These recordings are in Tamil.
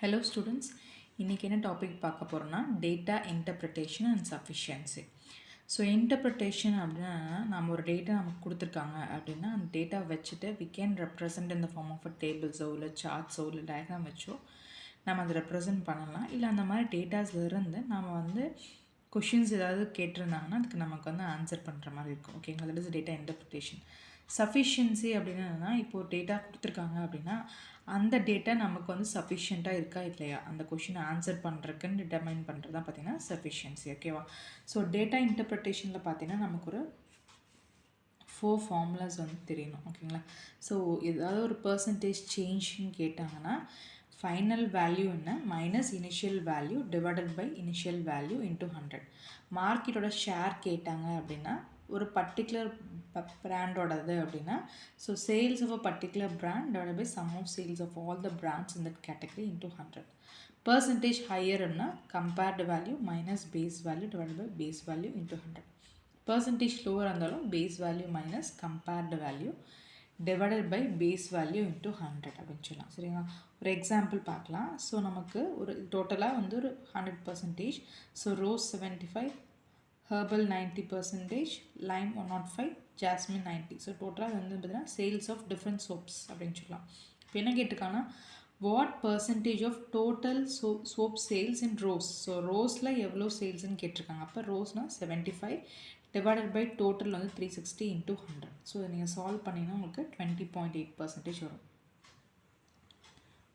Hello students, இன்றைக்கி என்ன டாபிக் பார்க்க போகிறோன்னா data interpretation and sufficiency. So interpretation அப்படின்னா நம்ம ஒரு டேட்டா நமக்கு கொடுத்துருக்காங்க அப்படின்னா அந்த டேட்டா வச்சுட்டு வி கேன் ரெப்ரசன்ட் இந்த ஃபார்ம் ஆஃப் அ டேபிள்ஸோ இல்லை சார்ட்ஸோ இல்லை டயக்ராம் வச்சோ நம்ம அதை ரெப்ரசன்ட் பண்ணலாம். இல்லை அந்த மாதிரி டேட்டாஸ்லேருந்து நம்ம கொஷின்ஸ் ஏதாவது கேட்டிருந்தாங்கன்னா அதுக்கு நமக்கு ஆன்சர் பண்ணுற மாதிரி இருக்கும். ஓகேங்களா, that is data interpretation. Sufficiency அப்படின்னா என்னென்னா, இப்போது டேட்டா கொடுத்துருக்காங்க அப்படின்னா அந்த டேட்டா நமக்கு சஃபிஷியண்ட்டாக இருக்கா இல்லையா அந்த கொஷினை ஆன்சர் பண்ணுறதுக்குன்னு டிட்டர்மைன் பண்ணுறது தான் பார்த்திங்கன்னா சஃபிஷியன்சி. ஓகேவா? ஸோ டேட்டா இன்டர்பிரிட்டேஷனில் பார்த்திங்கன்னா நமக்கு ஒரு 4 ஃபார்முலாஸ் தெரியணும். ஓகேங்களா? ஸோ ஏதாவது ஒரு பர்சன்டேஜ் சேஞ்ச்னு கேட்டாங்கன்னா ஃபைனல் வேல்யூ என்ன minus initial value divided by initial value into 100. மார்க்கெட்டோட ஷேர் கேட்டாங்க அப்படின்னா ஒரு பர்டிகுலர் பிராண்டோடது அப்படின்னா so sales of a particular brand divide by sum of sales of all the brands in that category into 100. Percentage ஹையர்னா compared value minus base value divide by base value into 100. Percentage lower இருந்தாலும் base value minus compared value divided by base value into 100 அப்படின்னு சொல்லலாம். சரிங்களா? ஒரு எக்ஸாம்பிள் பார்க்கலாம். ஸோ நமக்கு ஒரு டோட்டலாக ஒரு 100%. So rose 75, herbal 90%, Lime 105, jasmine 90. So டோட்டலாக பார்த்தீங்கன்னா சேல்ஸ் ஆஃப் டிஃப்ரெண்ட் சோப்ஸ் அப்படின்னு சொல்லலாம். இப்போ என்ன கேட்டிருக்காங்கன்னா what percentage of total soap sales in rose. So ரோஸில் எவ்வளோ சேல்ஸ்ன்னு கேட்டிருக்காங்க. அப்போ ரோஸ்னால் 75 divided by total 360 into 100. So நீங்கள் சால்வ் பண்ணிங்கன்னா உங்களுக்கு 20.8% வரும்.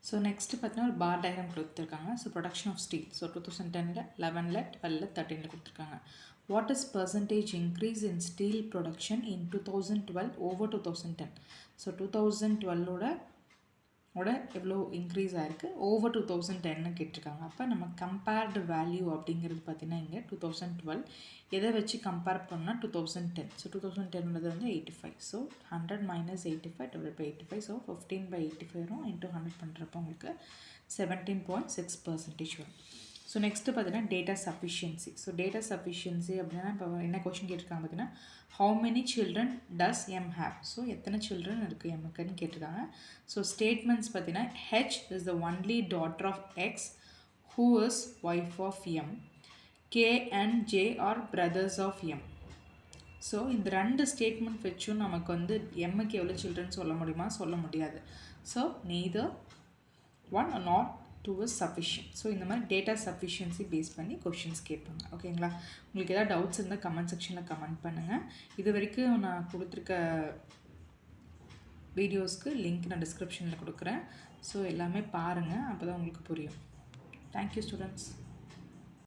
ஸோ நெக்ஸ்ட்டு பார்த்தீங்கன்னா ஒரு பார் டயக்ராம் கொடுத்துருக்காங்க. So production of steel. So 2010, 11, 12, 13 கொடுத்துருக்காங்க. What is percentage increase in steel production in 2012 over 2010. So 2012ஓட எவ்வளோ இன்க்ரீஸ் ஆகிருக்கு ஓவர் 2010 கேட்டிருக்காங்க. அப்போ நம்ம கம்பேர்டு வேல்யூ அப்படிங்கிறது பார்த்திங்கன்னா இங்கே 2012 எதை வச்சு கம்பேர் பண்ணால் 2010. So 2010 85. So 100 minus 85 divide by 85. So 15/85 வரும். இன்ட்டு 100 பண்ணுறப்போ உங்களுக்கு 17.6% வரும். ஸோ நெக்ஸ்ட்டு பார்த்தீங்கன்னா data sufficiency. So data sufficiency அப்படின்னா இப்போ என்ன கொஷின் கேட்டிருக்காங்க பார்த்தீங்கன்னா how many children does M have. So எத்தனை சில்ட்ரன் இருக்குது எம்முக்குன்னு கேட்டிருக்காங்க. ஸோ ஸ்டேட்மெண்ட்ஸ் பார்த்தீங்கன்னா H is the only daughter of X who is wife of M. K and J are brothers of M. So இந்த ரெண்டு ஸ்டேட்மெண்ட் வச்சும் நமக்கு எம்முக்கு எவ்வளோ சில்ட்ரன் சொல்ல முடியுமா? சொல்ல முடியாது. So neither one not 2 is sufficient. So இந்த மாதிரி டேட்டா சஃபிஷியன்சி பேஸ் பண்ணி கொஷின்ஸ் கேட்பாங்க. ஓகேங்களா? உங்களுக்கு ஏதாவது டவுட்ஸ் இருந்தால் கமெண்ட் செக்ஷனில் கமெண்ட் பண்ணுங்கள். இது வரைக்கும் நான் கொடுத்துருக்க வீடியோஸ்க்கு லிங்க் நான் டிஸ்கிரிப்ஷனில் கொடுக்குறேன். ஸோ எல்லாமே பாருங்கள், அப்போ தான் உங்களுக்கு புரியும். Thank you students.